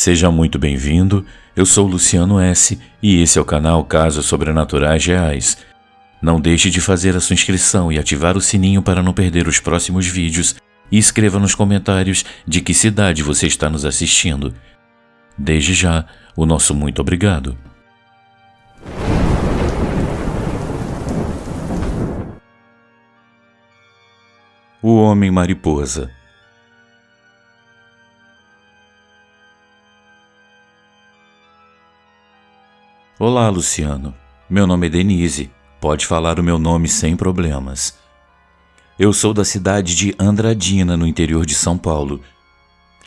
Seja muito bem-vindo, eu sou Luciano S. e esse é o canal Casos Sobrenaturais Reais. Não deixe de fazer a sua inscrição e ativar o sininho para não perder os próximos vídeos e escreva nos comentários de que cidade você está nos assistindo. Desde já, o nosso muito obrigado. O Homem-Mariposa. Olá, Luciano. Meu nome é Denise. Pode falar o meu nome sem problemas. Eu sou da cidade de Andradina, no interior de São Paulo.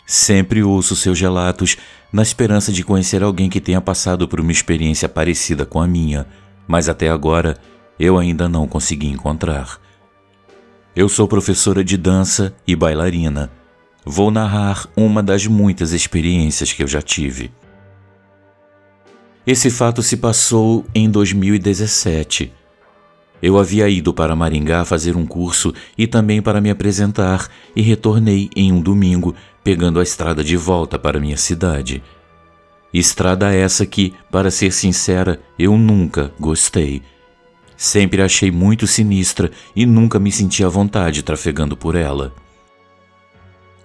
Sempre ouço seus relatos na esperança de conhecer alguém que tenha passado por uma experiência parecida com a minha, mas até agora eu ainda não consegui encontrar. Eu sou professora de dança e bailarina. Vou narrar uma das muitas experiências que eu já tive. Esse fato se passou em 2017. Eu havia ido para Maringá fazer um curso e também para me apresentar e retornei em um domingo, pegando a estrada de volta para minha cidade. Estrada essa que, para ser sincera, eu nunca gostei. Sempre achei muito sinistra e nunca me senti à vontade trafegando por ela.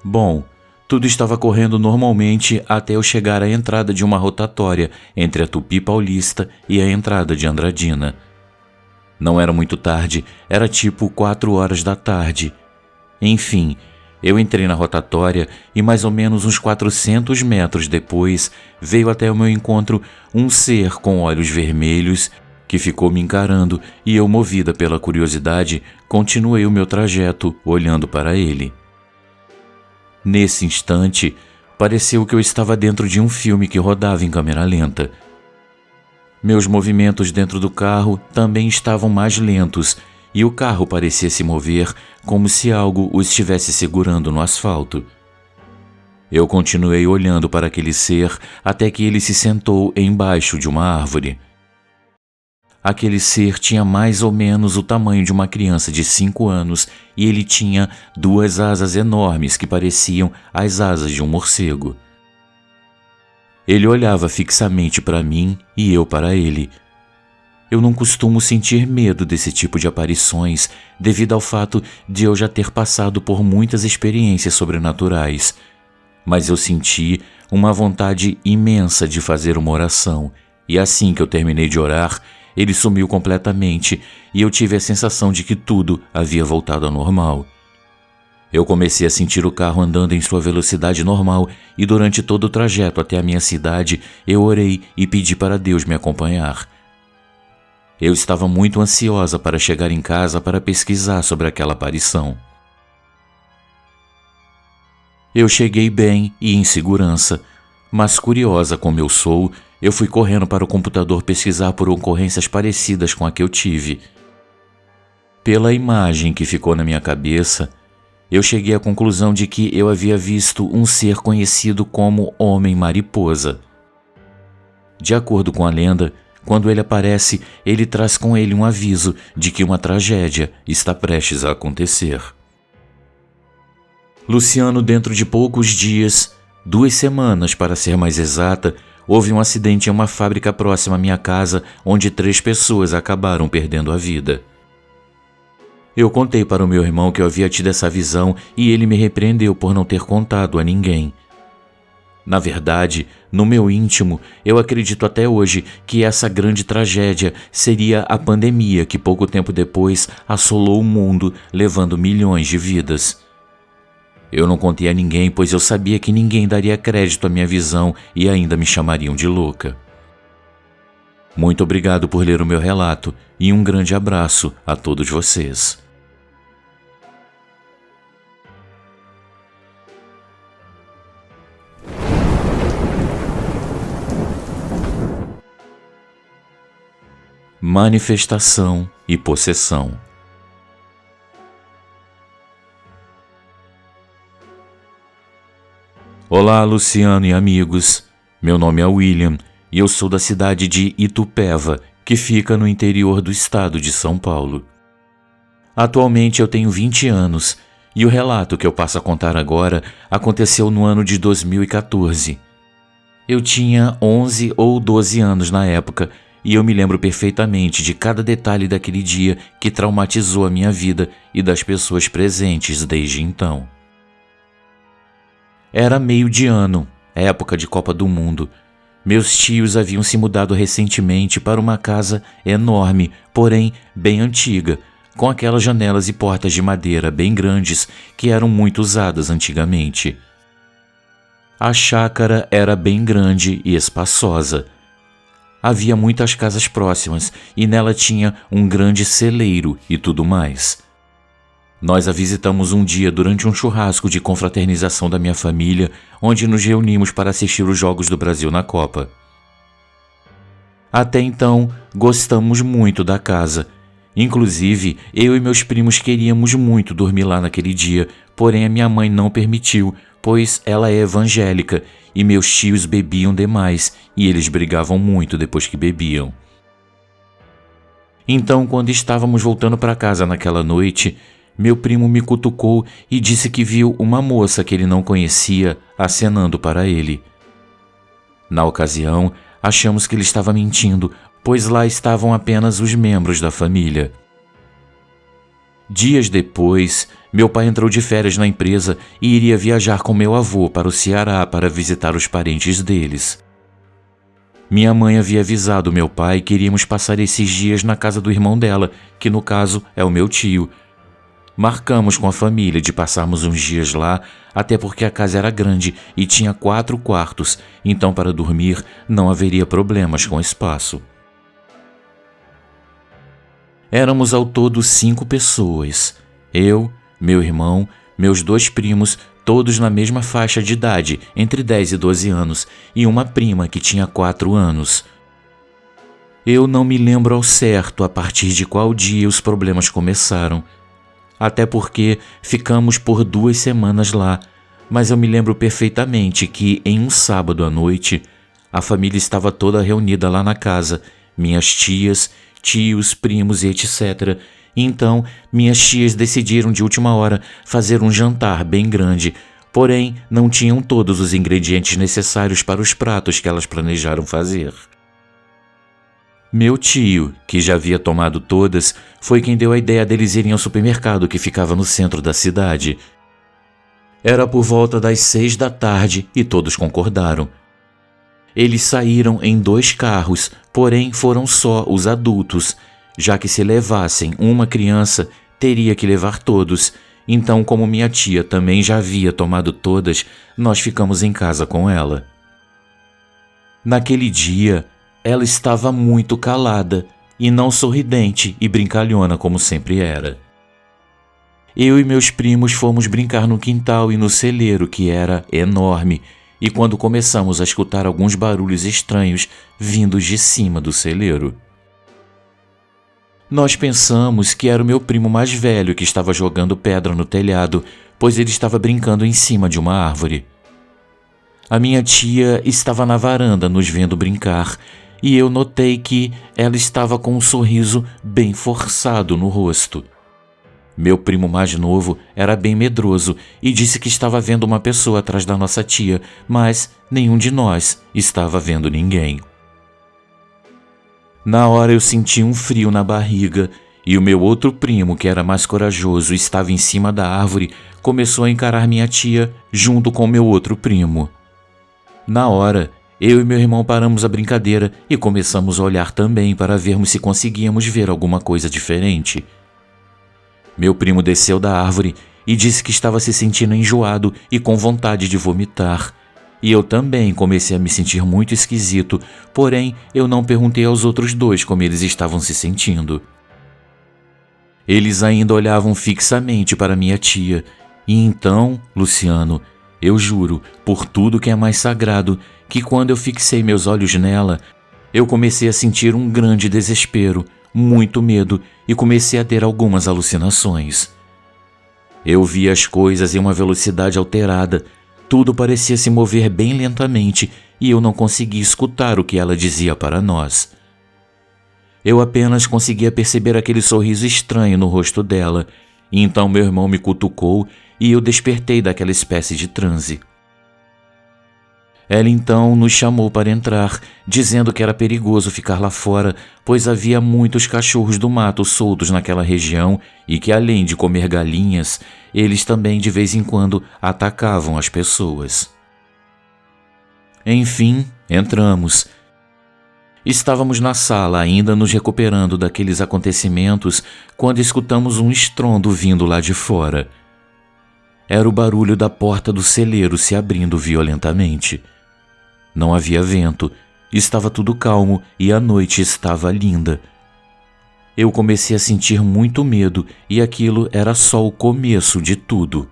Bom, tudo estava correndo normalmente até eu chegar à entrada de uma rotatória entre a Tupi Paulista e a entrada de Andradina. Não era muito tarde, era tipo 4 horas da tarde. Enfim, eu entrei na rotatória e mais ou menos uns 400 metros depois veio até o meu encontro um ser com olhos vermelhos que ficou me encarando e eu, movida pela curiosidade, continuei o meu trajeto olhando para ele. Nesse instante, pareceu que eu estava dentro de um filme que rodava em câmera lenta. Meus movimentos dentro do carro também estavam mais lentos e o carro parecia se mover como se algo o estivesse segurando no asfalto. Eu continuei olhando para aquele ser até que ele se sentou embaixo de uma árvore. Aquele ser tinha mais ou menos o tamanho de uma criança de 5 anos e ele tinha 2 asas enormes que pareciam as asas de um morcego. Ele olhava fixamente para mim e eu para ele. Eu não costumo sentir medo desse tipo de aparições devido ao fato de eu já ter passado por muitas experiências sobrenaturais, mas eu senti uma vontade imensa de fazer uma oração e assim que eu terminei de orar, ele sumiu completamente e eu tive a sensação de que tudo havia voltado ao normal. Eu comecei a sentir o carro andando em sua velocidade normal e durante todo o trajeto até a minha cidade eu orei e pedi para Deus me acompanhar. Eu estava muito ansiosa para chegar em casa para pesquisar sobre aquela aparição. Eu cheguei bem e em segurança, mas curiosa como eu sou, eu fui correndo para o computador pesquisar por ocorrências parecidas com a que eu tive. Pela imagem que ficou na minha cabeça, eu cheguei à conclusão de que eu havia visto um ser conhecido como Homem-Mariposa. De acordo com a lenda, quando ele aparece, ele traz com ele um aviso de que uma tragédia está prestes a acontecer. Luciano, dentro de poucos dias, 2 semanas para ser mais exata, houve um acidente em uma fábrica próxima à minha casa, onde 3 pessoas acabaram perdendo a vida. Eu contei para o meu irmão que eu havia tido essa visão e ele me repreendeu por não ter contado a ninguém. Na verdade, no meu íntimo, eu acredito até hoje que essa grande tragédia seria a pandemia que pouco tempo depois assolou o mundo, levando milhões de vidas. Eu não contei a ninguém, pois eu sabia que ninguém daria crédito à minha visão e ainda me chamariam de louca. Muito obrigado por ler o meu relato e um grande abraço a todos vocês. Manifestação e possessão. Olá, Luciano e amigos. Meu nome é William e eu sou da cidade de Itupeva, que fica no interior do estado de São Paulo. Atualmente eu tenho 20 anos e o relato que eu passo a contar agora aconteceu no ano de 2014. Eu tinha 11 ou 12 anos na época e eu me lembro perfeitamente de cada detalhe daquele dia que traumatizou a minha vida e das pessoas presentes desde então. Era meio de ano, época de Copa do Mundo. Meus tios haviam se mudado recentemente para uma casa enorme, porém bem antiga, com aquelas janelas e portas de madeira bem grandes que eram muito usadas antigamente. A chácara era bem grande e espaçosa. Havia muitas casas próximas e nela tinha um grande celeiro e tudo mais. Nós a visitamos um dia durante um churrasco de confraternização da minha família, onde nos reunimos para assistir os Jogos do Brasil na Copa. Até então, gostamos muito da casa. Inclusive, eu e meus primos queríamos muito dormir lá naquele dia, porém a minha mãe não permitiu, pois ela é evangélica e meus tios bebiam demais e eles brigavam muito depois que bebiam. Então, quando estávamos voltando para casa naquela noite, meu primo me cutucou e disse que viu uma moça que ele não conhecia acenando para ele. Na ocasião, achamos que ele estava mentindo, pois lá estavam apenas os membros da família. Dias depois, meu pai entrou de férias na empresa e iria viajar com meu avô para o Ceará para visitar os parentes deles. Minha mãe havia avisado meu pai que iríamos passar esses dias na casa do irmão dela, que no caso é o meu tio. Marcamos com a família de passarmos uns dias lá, até porque a casa era grande e tinha 4 quartos, então para dormir não haveria problemas com espaço. Éramos ao todo 5 pessoas. Eu, meu irmão, meus 2 primos, todos na mesma faixa de idade, entre 10 e 12 anos, e uma prima que tinha 4 anos. Eu não me lembro ao certo a partir de qual dia os problemas começaram. Até porque ficamos por 2 semanas lá, mas eu me lembro perfeitamente que em um sábado à noite, a família estava toda reunida lá na casa, minhas tias, tios, primos e etc. Então, minhas tias decidiram de última hora fazer um jantar bem grande, porém não tinham todos os ingredientes necessários para os pratos que elas planejaram fazer. Meu tio, que já havia tomado todas, foi quem deu a ideia deles irem ao supermercado que ficava no centro da cidade. Era por volta das 6 da tarde e todos concordaram. Eles saíram em 2 carros, porém foram só os adultos, já que se levassem uma criança, teria que levar todos. Então, como minha tia também já havia tomado todas, nós ficamos em casa com ela. Naquele dia, ela estava muito calada e não sorridente e brincalhona como sempre era. Eu e meus primos fomos brincar no quintal e no celeiro, que era enorme, e quando começamos a escutar alguns barulhos estranhos vindos de cima do celeiro. Nós pensamos que era o meu primo mais velho que estava jogando pedra no telhado, pois ele estava brincando em cima de uma árvore. A minha tia estava na varanda nos vendo brincar, e eu notei que ela estava com um sorriso bem forçado no rosto. Meu primo mais novo era bem medroso e disse que estava vendo uma pessoa atrás da nossa tia, mas nenhum de nós estava vendo ninguém. Na hora eu senti um frio na barriga e o meu outro primo, que era mais corajoso e estava em cima da árvore, começou a encarar minha tia junto com meu outro primo. Na hora, eu e meu irmão paramos a brincadeira e começamos a olhar também para vermos se conseguíamos ver alguma coisa diferente. Meu primo desceu da árvore e disse que estava se sentindo enjoado e com vontade de vomitar. E eu também comecei a me sentir muito esquisito, porém eu não perguntei aos outros 2 como eles estavam se sentindo. Eles ainda olhavam fixamente para minha tia, e então, Luciano, eu juro, por tudo que é mais sagrado, que quando eu fixei meus olhos nela, eu comecei a sentir um grande desespero, muito medo e comecei a ter algumas alucinações. Eu via as coisas em uma velocidade alterada, tudo parecia se mover bem lentamente e eu não conseguia escutar o que ela dizia para nós. Eu apenas conseguia perceber aquele sorriso estranho no rosto dela, e então meu irmão me cutucou e eu despertei daquela espécie de transe. Ela então nos chamou para entrar, dizendo que era perigoso ficar lá fora, pois havia muitos cachorros do mato soltos naquela região e que, além de comer galinhas, eles também de vez em quando atacavam as pessoas. Enfim, entramos. Estávamos na sala, ainda nos recuperando daqueles acontecimentos, quando escutamos um estrondo vindo lá de fora. Era o barulho da porta do celeiro se abrindo violentamente. Não havia vento, estava tudo calmo e a noite estava linda. Eu comecei a sentir muito medo e aquilo era só o começo de tudo.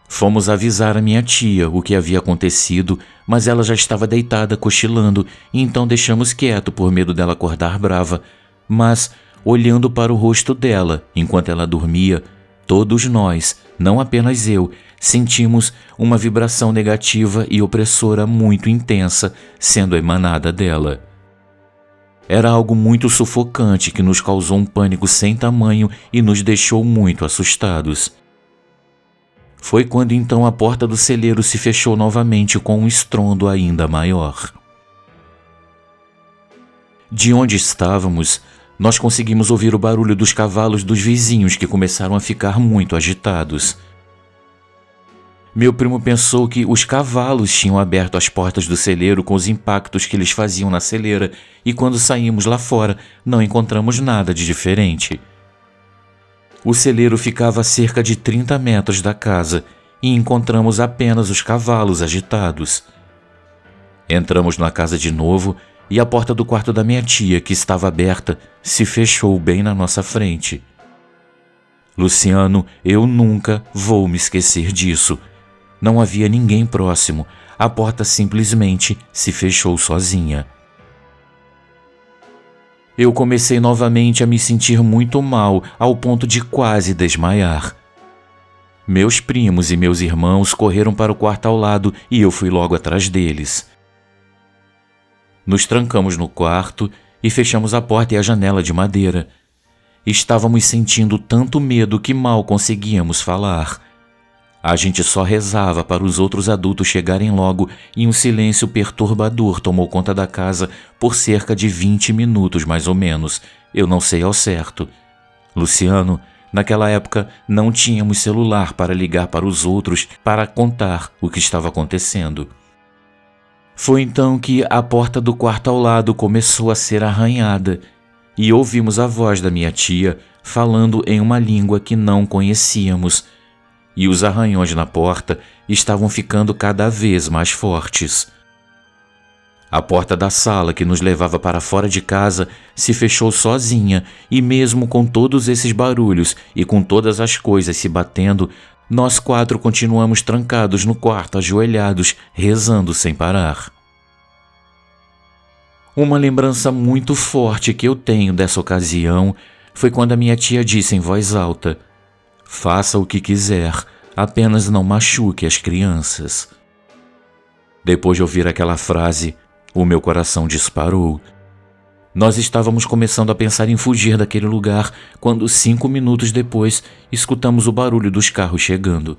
Fomos avisar a minha tia o que havia acontecido, mas ela já estava deitada cochilando, e então deixamos quieto por medo dela acordar brava. Mas, olhando para o rosto dela, enquanto ela dormia, todos nós, não apenas eu, sentimos uma vibração negativa e opressora muito intensa sendo emanada dela. Era algo muito sufocante que nos causou um pânico sem tamanho e nos deixou muito assustados. Foi quando então a porta do celeiro se fechou novamente com um estrondo ainda maior. De onde estávamos, nós conseguimos ouvir o barulho dos cavalos dos vizinhos que começaram a ficar muito agitados. Meu primo pensou que os cavalos tinham aberto as portas do celeiro com os impactos que eles faziam na celeira e quando saímos lá fora não encontramos nada de diferente. O celeiro ficava a cerca de 30 metros da casa e encontramos apenas os cavalos agitados. Entramos na casa de novo e a porta do quarto da minha tia, que estava aberta, se fechou bem na nossa frente. Luciano, eu nunca vou me esquecer disso. Não havia ninguém próximo, a porta simplesmente se fechou sozinha. Eu comecei novamente a me sentir muito mal, ao ponto de quase desmaiar. Meus primos e meus irmãos correram para o quarto ao lado e eu fui logo atrás deles. Nos trancamos no quarto e fechamos a porta e a janela de madeira. Estávamos sentindo tanto medo que mal conseguíamos falar. A gente só rezava para os outros adultos chegarem logo e um silêncio perturbador tomou conta da casa por cerca de 20 minutos mais ou menos, eu não sei ao certo. Luciano, naquela época não tínhamos celular para ligar para os outros para contar o que estava acontecendo. Foi então que a porta do quarto ao lado começou a ser arranhada e ouvimos a voz da minha tia falando em uma língua que não conhecíamos. E os arranhões na porta estavam ficando cada vez mais fortes. A porta da sala que nos levava para fora de casa se fechou sozinha e mesmo com todos esses barulhos e com todas as coisas se batendo, nós 4 continuamos trancados no quarto, ajoelhados, rezando sem parar. Uma lembrança muito forte que eu tenho dessa ocasião foi quando a minha tia disse em voz alta: "Faça o que quiser, apenas não machuque as crianças." Depois de ouvir aquela frase, o meu coração disparou. Nós estávamos começando a pensar em fugir daquele lugar quando 5 minutos depois escutamos o barulho dos carros chegando.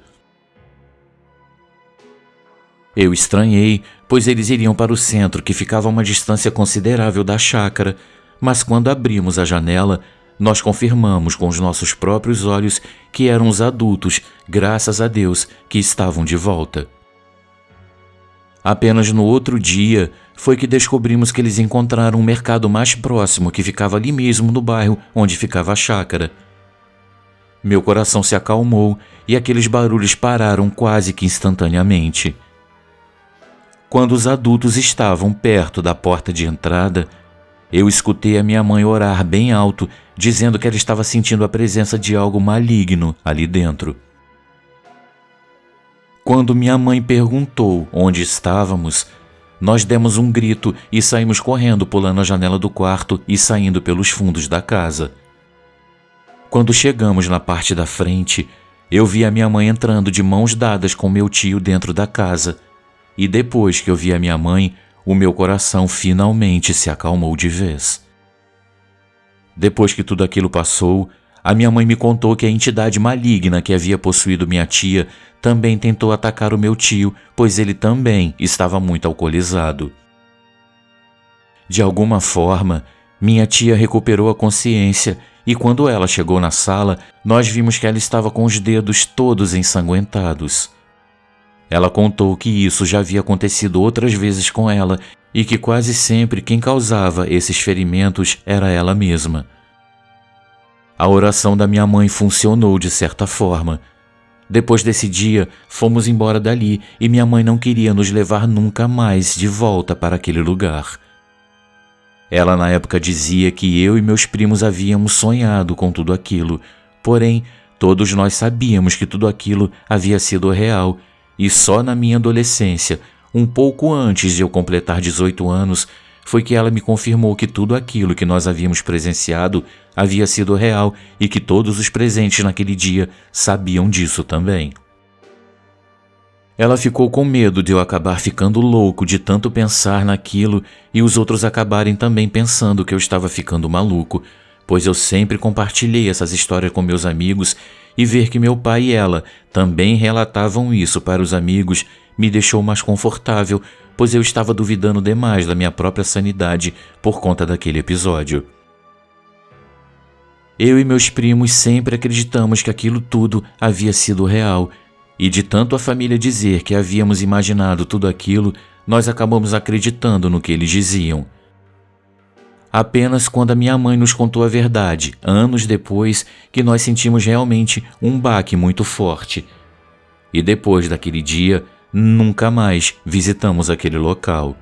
Eu estranhei, pois eles iriam para o centro, que ficava a uma distância considerável da chácara, mas quando abrimos a janela, nós confirmamos com os nossos próprios olhos que eram os adultos, graças a Deus, que estavam de volta. Apenas no outro dia foi que descobrimos que eles encontraram um mercado mais próximo que ficava ali mesmo no bairro onde ficava a chácara. Meu coração se acalmou e aqueles barulhos pararam quase que instantaneamente. Quando os adultos estavam perto da porta de entrada, eu escutei a minha mãe orar bem alto, dizendo que ela estava sentindo a presença de algo maligno ali dentro. Quando minha mãe perguntou onde estávamos, nós demos um grito e saímos correndo, pulando a janela do quarto e saindo pelos fundos da casa. Quando chegamos na parte da frente, eu vi a minha mãe entrando de mãos dadas com meu tio dentro da casa. E depois que eu vi a minha mãe, o meu coração finalmente se acalmou de vez. Depois que tudo aquilo passou, A minha mãe me contou que a entidade maligna que havia possuído minha tia também tentou atacar o meu tio, pois ele também estava muito alcoolizado. De alguma forma, minha tia recuperou a consciência e quando ela chegou na sala, nós vimos que ela estava com os dedos todos ensanguentados. Ela contou que isso já havia acontecido outras vezes com ela e que quase sempre quem causava esses ferimentos era ela mesma. A oração da minha mãe funcionou de certa forma. Depois desse dia, fomos embora dali e minha mãe não queria nos levar nunca mais de volta para aquele lugar. Ela na época dizia que eu e meus primos havíamos sonhado com tudo aquilo, porém, todos nós sabíamos que tudo aquilo havia sido real e só na minha adolescência, um pouco antes de eu completar 18 anos, foi que ela me confirmou que tudo aquilo que nós havíamos presenciado havia sido real e que todos os presentes naquele dia sabiam disso também. Ela ficou com medo de eu acabar ficando louco de tanto pensar naquilo e os outros acabarem também pensando que eu estava ficando maluco, pois eu sempre compartilhei essas histórias com meus amigos e ver que meu pai e ela também relatavam isso para os amigos me deixou mais confortável, pois eu estava duvidando demais da minha própria sanidade por conta daquele episódio. Eu e meus primos sempre acreditamos que aquilo tudo havia sido real, e de tanto a família dizer que havíamos imaginado tudo aquilo, nós acabamos acreditando no que eles diziam. Apenas quando a minha mãe nos contou a verdade, anos depois, que nós sentimos realmente um baque muito forte. E depois daquele dia, nunca mais visitamos aquele local.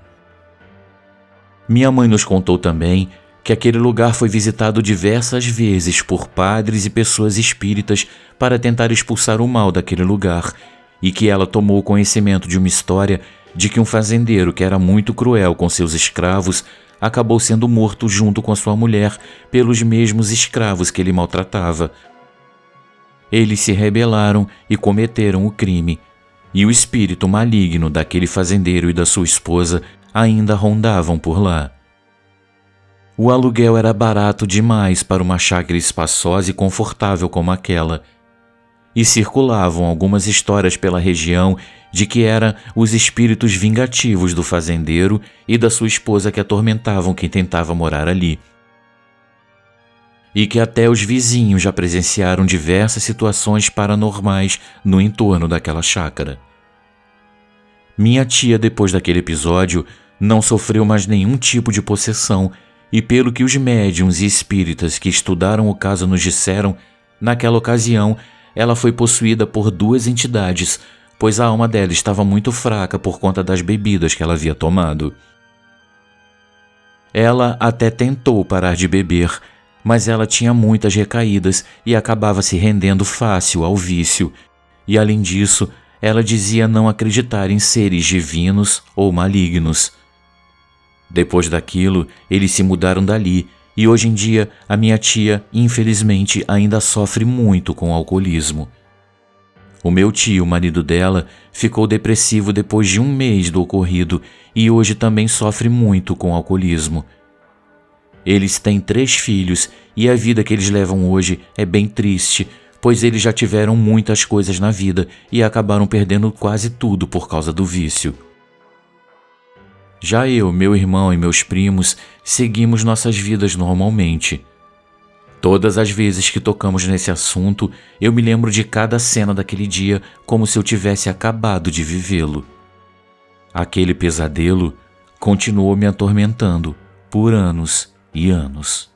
Minha mãe nos contou também que aquele lugar foi visitado diversas vezes por padres e pessoas espíritas para tentar expulsar o mal daquele lugar, e que ela tomou conhecimento de uma história de que um fazendeiro que era muito cruel com seus escravos acabou sendo morto junto com a sua mulher pelos mesmos escravos que ele maltratava. Eles se rebelaram e cometeram o crime, e o espírito maligno daquele fazendeiro e da sua esposa ainda rondavam por lá. O aluguel era barato demais para uma chácara espaçosa e confortável como aquela, e circulavam algumas histórias pela região de que eram os espíritos vingativos do fazendeiro e da sua esposa que atormentavam quem tentava morar ali. E que até os vizinhos já presenciaram diversas situações paranormais no entorno daquela chácara. Minha tia, depois daquele episódio, não sofreu mais nenhum tipo de possessão, e pelo que os médiuns e espíritas que estudaram o caso nos disseram, naquela ocasião ela foi possuída por 2 entidades, pois a alma dela estava muito fraca por conta das bebidas que ela havia tomado. Ela até tentou parar de beber, mas ela tinha muitas recaídas e acabava se rendendo fácil ao vício, e além disso, ela dizia não acreditar em seres divinos ou malignos. Depois daquilo, eles se mudaram dali e hoje em dia a minha tia, infelizmente, ainda sofre muito com o alcoolismo. O meu tio, o marido dela, ficou depressivo depois de 1 mês do ocorrido e hoje também sofre muito com o alcoolismo. Eles têm 3 filhos e a vida que eles levam hoje é bem triste, pois eles já tiveram muitas coisas na vida e acabaram perdendo quase tudo por causa do vício. Já eu, meu irmão e meus primos seguimos nossas vidas normalmente. Todas as vezes que tocamos nesse assunto, eu me lembro de cada cena daquele dia como se eu tivesse acabado de vivê-lo. Aquele pesadelo continuou me atormentando por anos e anos.